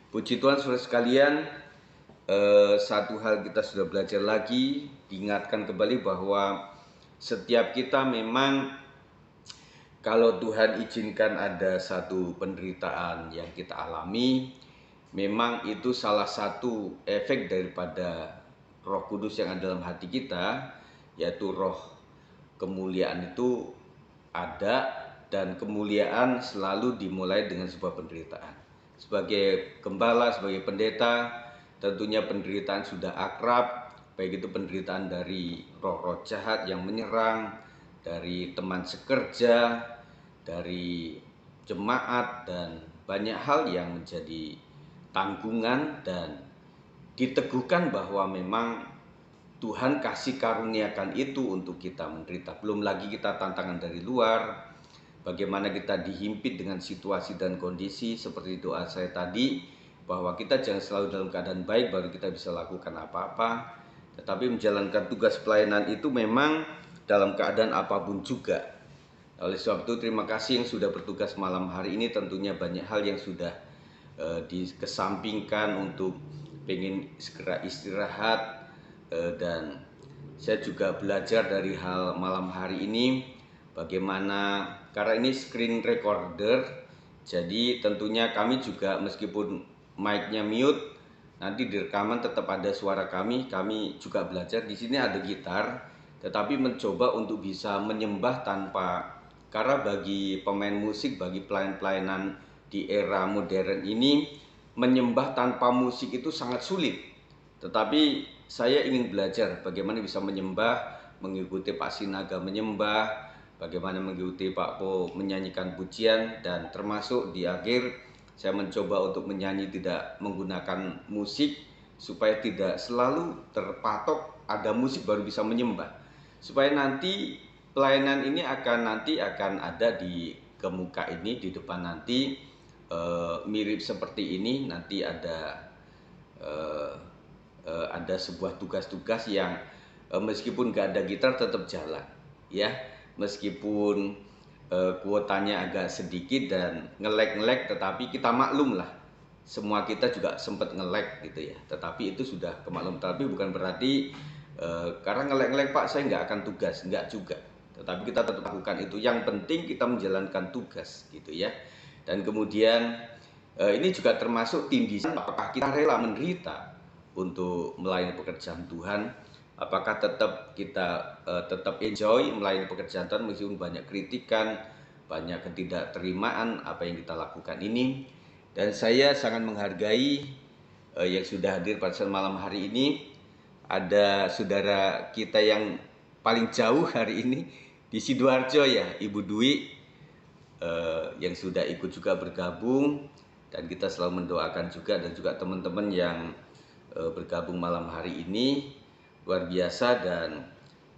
Puji Tuhan saudara sekalian, satu hal kita sudah belajar lagi, diingatkan kembali bahwa setiap kita memang kalau Tuhan izinkan ada satu penderitaan yang kita alami, memang itu salah satu efek daripada Roh Kudus yang ada dalam hati kita, yaitu roh kemuliaan itu ada, dan kemuliaan selalu dimulai dengan sebuah penderitaan. Sebagai gembala, sebagai pendeta, tentunya penderitaan sudah akrab, baik itu penderitaan dari roh-roh jahat yang menyerang, dari teman sekerja, dari jemaat, dan banyak hal yang menjadi tanggungan dan diteguhkan bahwa memang Tuhan kasih karuniakan itu untuk kita menderita. Belum lagi kita tantangan dari luar, bagaimana kita dihimpit dengan situasi dan kondisi seperti doa saya tadi, bahwa kita jangan selalu dalam keadaan baik baru kita bisa lakukan apa-apa, tetapi menjalankan tugas pelayanan itu memang dalam keadaan apapun juga. Oleh sebab itu terima kasih yang sudah bertugas malam hari ini. Tentunya banyak hal yang sudah dikesampingkan untuk pengen segera istirahat, dan saya juga belajar dari hal malam hari ini bagaimana, karena ini screen recorder, jadi tentunya kami juga meskipun mic-nya mute, nanti di rekaman tetap ada suara kami juga belajar. Di sini ada gitar, tetapi mencoba untuk bisa menyembah tanpa, karena bagi pemain musik, bagi pelayan-pelayanan di era modern ini, menyembah tanpa musik itu sangat sulit. Tetapi saya ingin belajar bagaimana bisa menyembah, mengikuti Pak Sinaga menyembah, bagaimana mengikuti Pak Po menyanyikan pujian, dan termasuk di akhir saya mencoba untuk menyanyi tidak menggunakan musik, supaya tidak selalu terpatok ada musik baru bisa menyembah, supaya nanti pelayanan ini akan ada di kemuka ini, di depan nanti mirip seperti ini. Nanti ada sebuah tugas-tugas yang meskipun gak ada gitar tetap jalan, ya, meskipun kuotanya agak sedikit dan nge-lag, tetapi kita maklum lah, semua kita juga sempat nge-lag gitu ya, tetapi itu sudah kemaklum. Tapi bukan berarti karena nge-lag Pak saya nggak akan tugas, nggak juga, tetapi kita tetap lakukan itu. Yang penting kita menjalankan tugas gitu ya. Dan kemudian ini juga termasuk tindisan, apakah kita rela menderita untuk melayani pekerjaan Tuhan, apakah kita tetap enjoy melayani pekerjaan Tuhan meskipun banyak kritikan, banyak ketidakterimaan apa yang kita lakukan ini. Dan saya sangat menghargai yang sudah hadir pada malam hari ini. Ada saudara kita yang paling jauh hari ini di Sidoarjo ya, Ibu Dwi, yang sudah ikut juga bergabung, dan kita selalu mendoakan juga, dan juga teman-teman yang bergabung malam hari ini luar biasa. Dan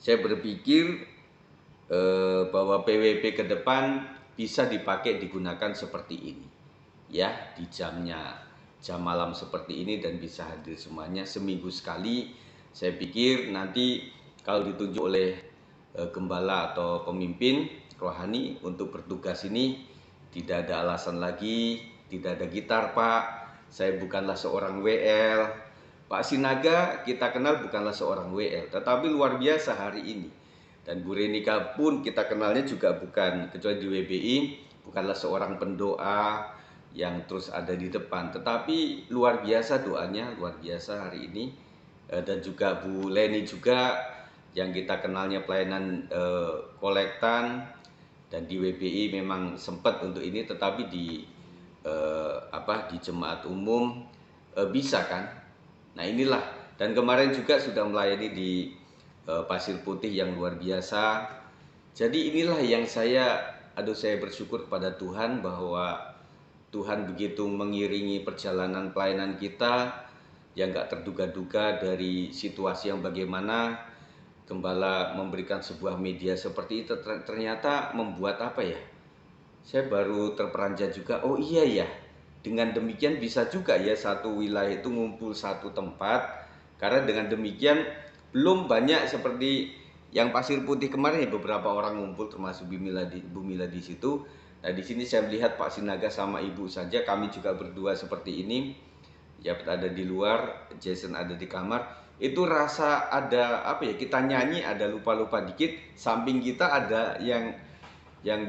saya berpikir bahwa PWP ke depan bisa dipakai, digunakan seperti ini ya, di jam malam seperti ini, dan bisa hadir semuanya seminggu sekali. Saya pikir nanti kalau ditunjuk oleh gembala atau pemimpin rohani untuk bertugas ini, tidak ada alasan lagi, tidak ada gitar Pak, saya bukanlah seorang WL. Pak Sinaga kita kenal bukanlah seorang WL, tetapi luar biasa hari ini. Dan Bu Renika pun kita kenalnya juga bukan, kecuali di WBI, bukanlah seorang pendoa yang terus ada di depan, tetapi luar biasa doanya, luar biasa hari ini. Dan juga Bu Leni juga, yang kita kenalnya pelayanan kolektan, dan di WBI memang sempat untuk ini, tetapi di jemaat umum bisa kan. Nah inilah, dan kemarin juga sudah melayani di Pasir Putih yang luar biasa. Jadi inilah yang saya bersyukur kepada Tuhan bahwa Tuhan begitu mengiringi perjalanan pelayanan kita yang gak terduga-duga. Dari situasi yang bagaimana, gembala memberikan sebuah media seperti itu, ternyata membuat apa ya, saya baru terperanjat juga, oh iya ya, dengan demikian bisa juga ya satu wilayah itu ngumpul satu tempat. Karena dengan demikian belum banyak seperti yang Pasir Putih kemarin ya, beberapa orang ngumpul termasuk Bu Mila di situ. Nah di sini saya melihat Pak Sinaga sama Ibu saja, kami juga berdua seperti ini. Japet ada di luar, Jason ada di kamar. Itu rasa ada apa ya, kita nyanyi ada lupa-lupa dikit, samping kita ada yang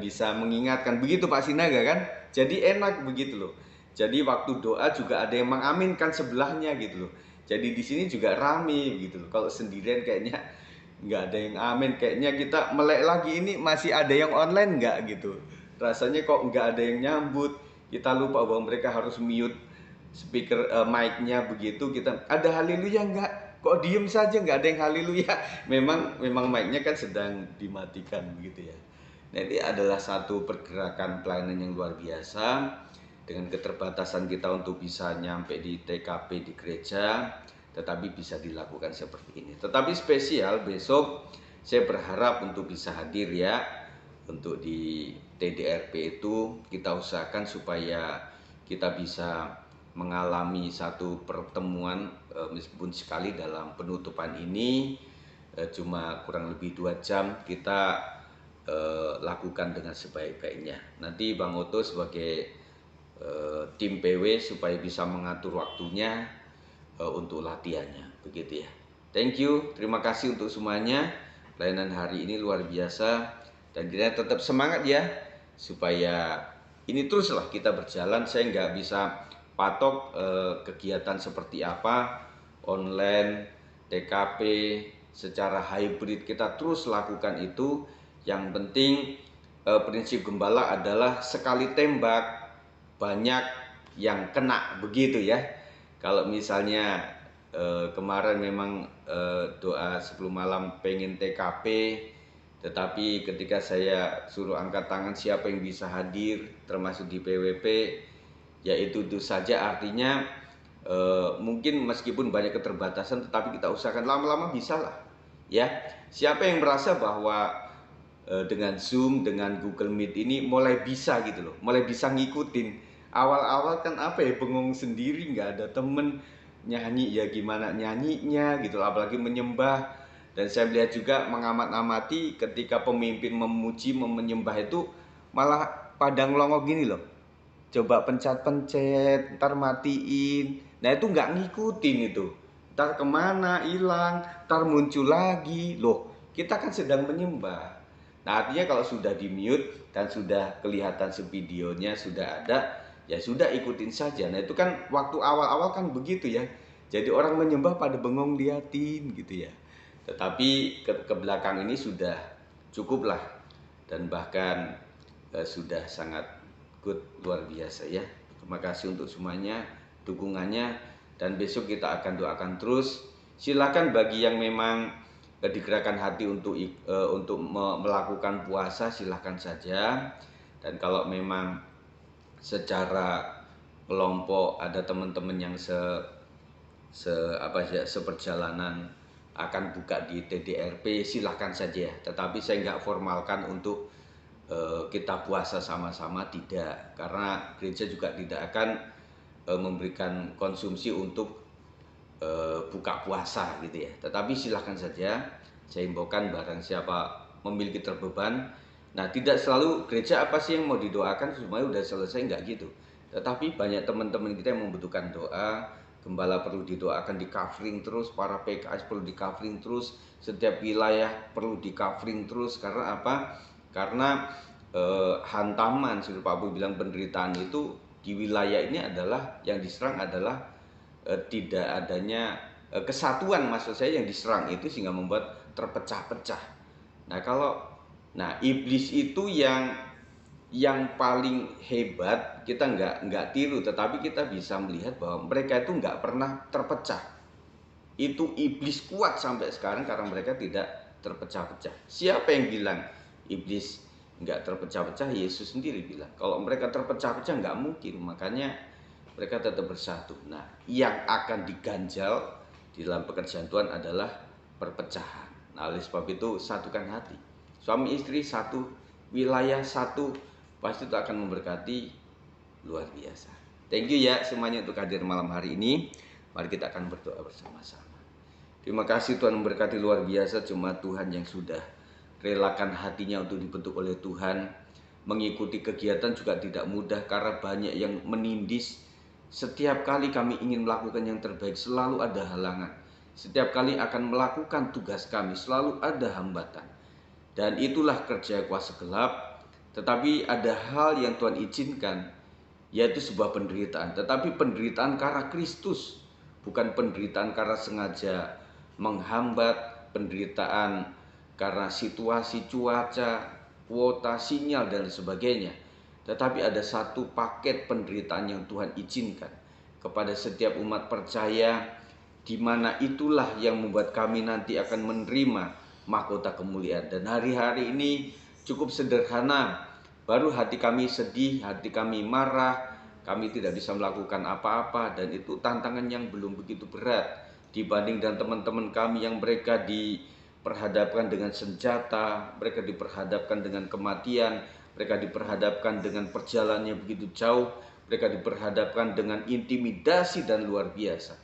bisa mengingatkan. Begitu Pak Sinaga kan? Jadi enak begitu loh. Jadi waktu doa juga ada yang mengaminkan sebelahnya gitu loh. Jadi di sini juga rame gitu loh. Kalau sendirian kayaknya nggak ada yang amin. Kayaknya kita melek lagi, ini masih ada yang online nggak gitu. Rasanya kok nggak ada yang nyambut. Kita lupa bahwa mereka harus mute speaker, mic-nya begitu. Kita ada haleluya nggak? Kok diem saja nggak ada yang haleluya? Memang mic-nya kan sedang dimatikan begitu ya. Nah, ini adalah satu pergerakan pelayanan yang luar biasa dengan keterbatasan kita untuk bisa nyampe di TKP di gereja, tetapi bisa dilakukan seperti ini. Tetapi spesial besok saya berharap untuk bisa hadir ya, untuk di TDRP itu kita usahakan supaya kita bisa mengalami satu pertemuan meskipun sekali dalam penutupan ini, cuma kurang lebih 2 jam kita lakukan dengan sebaik-baiknya. Nanti Bang Oto sebagai tim PW supaya bisa mengatur waktunya untuk latihannya, begitu ya. Thank you, terima kasih untuk semuanya. Pelayanan hari ini luar biasa dan kita tetap semangat ya, supaya ini teruslah kita berjalan. Saya nggak bisa patok kegiatan seperti apa, online, TKP, secara hybrid kita terus lakukan itu. Yang penting prinsip gembala adalah sekali tembak banyak yang kena, begitu ya. Kalau misalnya kemarin memang doa 10 malam pengen TKP, tetapi ketika saya suruh angkat tangan siapa yang bisa hadir termasuk di PWP, ya itu saja. Artinya mungkin meskipun banyak keterbatasan, tetapi kita usahakan lama-lama bisa lah ya. Siapa yang merasa bahwa dengan Zoom, dengan Google Meet ini mulai bisa gitu loh, mulai bisa ngikutin. Awal-awal kan apa ya, bengong sendiri, nggak ada temen, nyanyi ya gimana nyanyinya gitu, apalagi menyembah. Dan saya melihat juga mengamat-amati ketika pemimpin memuji, menyembah itu malah pada ngelongok gini loh, coba pencet-pencet, ntar matiin. Nah itu nggak ngikutin itu, ntar kemana hilang, ntar muncul lagi loh. Kita kan sedang menyembah. Nah artinya kalau sudah di mute dan sudah kelihatan videonya sudah ada, ya sudah ikutin saja. Nah itu kan waktu awal-awal kan begitu ya. Jadi orang menyembah pada bengong liatin gitu ya. Tetapi ke belakang ini sudah cukup lah. Dan bahkan sudah sangat good, luar biasa ya. Terima kasih untuk semuanya, dukungannya. Dan besok kita akan doakan terus. Silakan bagi yang memang digerakkan hati untuk melakukan puasa, silahkan saja. Dan kalau memang secara kelompok ada teman-teman yang seperjalanan akan buka di TDRP, silahkan saja. Tetapi saya nggak formalkan untuk kita puasa sama-sama, tidak. Karena gereja juga tidak akan memberikan konsumsi untuk buka puasa gitu ya. Tetapi silahkan saja, saya himbaukan barang siapa memiliki terbeban. Nah tidak selalu gereja apa sih yang mau didoakan semuanya udah selesai, nggak gitu. Tetapi banyak teman-teman kita yang membutuhkan doa. Gembala perlu didoakan, di covering terus, para PKS perlu di covering terus, setiap wilayah perlu di covering terus. Karena apa? Karena hantaman, sudah Pak Bu bilang, penderitaan itu di wilayah ini adalah yang diserang adalah tidak adanya kesatuan, maksud saya yang diserang itu, sehingga membuat terpecah-pecah. Nah iblis itu yang paling hebat, kita nggak tiru, tetapi kita bisa melihat bahwa mereka itu nggak pernah terpecah. Itu iblis kuat sampai sekarang karena mereka tidak terpecah-pecah. Siapa yang bilang iblis nggak terpecah-pecah? Yesus sendiri bilang kalau mereka terpecah-pecah nggak mungkin, makanya mereka tetap bersatu. Nah, yang akan diganjal di dalam pekerjaan Tuhan adalah perpecahan. Nah, oleh sebab itu satukan hati. Suami istri satu, wilayah satu, pasti itu akan memberkati luar biasa. Thank you ya semuanya untuk hadir malam hari ini. Mari kita akan berdoa bersama-sama. Terima kasih Tuhan memberkati luar biasa. Cuma Tuhan yang sudah relakan hatinya untuk dibentuk oleh Tuhan. Mengikuti kegiatan juga tidak mudah karena banyak yang menindis. Setiap kali kami ingin melakukan yang terbaik, selalu ada halangan. Setiap kali akan melakukan tugas kami, selalu ada hambatan. Dan itulah kerja kuasa gelap. Tetapi ada hal yang Tuhan izinkan, yaitu sebuah penderitaan. Tetapi penderitaan karena Kristus, bukan penderitaan karena sengaja menghambat, penderitaan karena situasi cuaca, kuota, sinyal, dan sebagainya. Tetapi ada satu paket penderitaan yang Tuhan izinkan kepada setiap umat percaya, di mana itulah yang membuat kami nanti akan menerima mahkota kemuliaan. Dan hari-hari ini cukup sederhana. Baru hati kami sedih, hati kami marah, kami tidak bisa melakukan apa-apa, dan itu tantangan yang belum begitu berat dibanding dan teman-teman kami yang mereka diperhadapkan dengan senjata, mereka diperhadapkan dengan kematian, mereka diperhadapkan dengan perjalanan yang begitu jauh, mereka diperhadapkan dengan intimidasi dan luar biasa.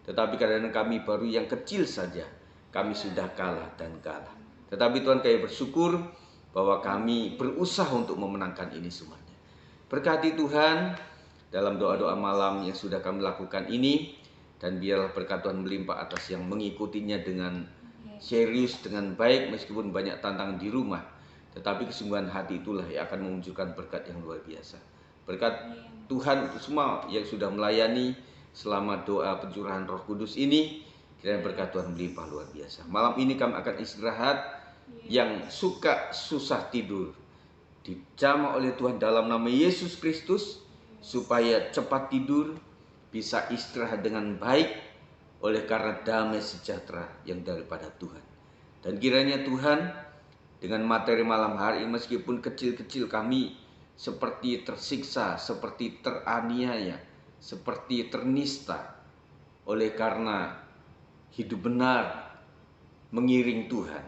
Tetapi kadang-kadang kami baru yang kecil saja, kami sudah kalah dan kalah. Tetapi Tuhan, kami bersyukur bahwa kami berusaha untuk memenangkan ini semuanya. Berkati Tuhan dalam doa-doa malam yang sudah kami lakukan ini, dan biarlah berkat Tuhan melimpah atas yang mengikutinya dengan serius, dengan baik, meskipun banyak tantangan di rumah. Tetapi kesungguhan hati itulah yang akan memunculkan berkat yang luar biasa. Berkat Tuhan untuk semua yang sudah melayani selama doa pencurahan Roh Kudus ini, kiranya berkat Tuhan melimpah luar biasa. Malam ini kami akan istirahat. Yang suka susah tidur, dijamah oleh Tuhan dalam nama Yesus Kristus, supaya cepat tidur, bisa istirahat dengan baik oleh karena damai sejahtera yang daripada Tuhan. Dan kiranya Tuhan, dengan materi malam hari ini, meskipun kecil-kecil kami seperti tersiksa, seperti teraniaya, seperti ternista, oleh karena hidup benar mengiring Tuhan,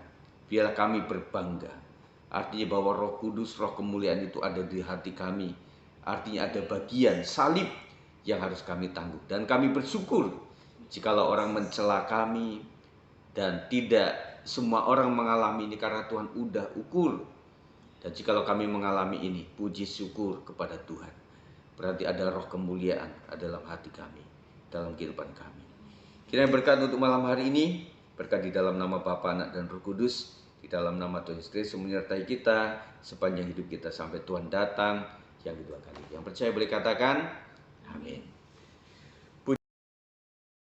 biarlah kami berbangga. Artinya bahwa Roh Kudus, Roh kemuliaan itu ada di hati kami. Artinya ada bagian salib yang harus kami tanggung. Dan kami bersyukur jikalau orang mencela kami, dan tidak semua orang mengalami ini karena Tuhan udah ukur. Dan jikalau kami mengalami ini, puji syukur kepada Tuhan. Berarti ada roh kemuliaan dalam hati kami, dalam kehidupan kami. Kiranya berkat untuk malam hari ini, berkat di dalam nama Bapa, Anak, dan Roh Kudus, di dalam nama Tuhan Yesus Kristus menyertai kita sepanjang hidup kita sampai Tuhan datang yang kedua kali. Yang percaya boleh katakan amin.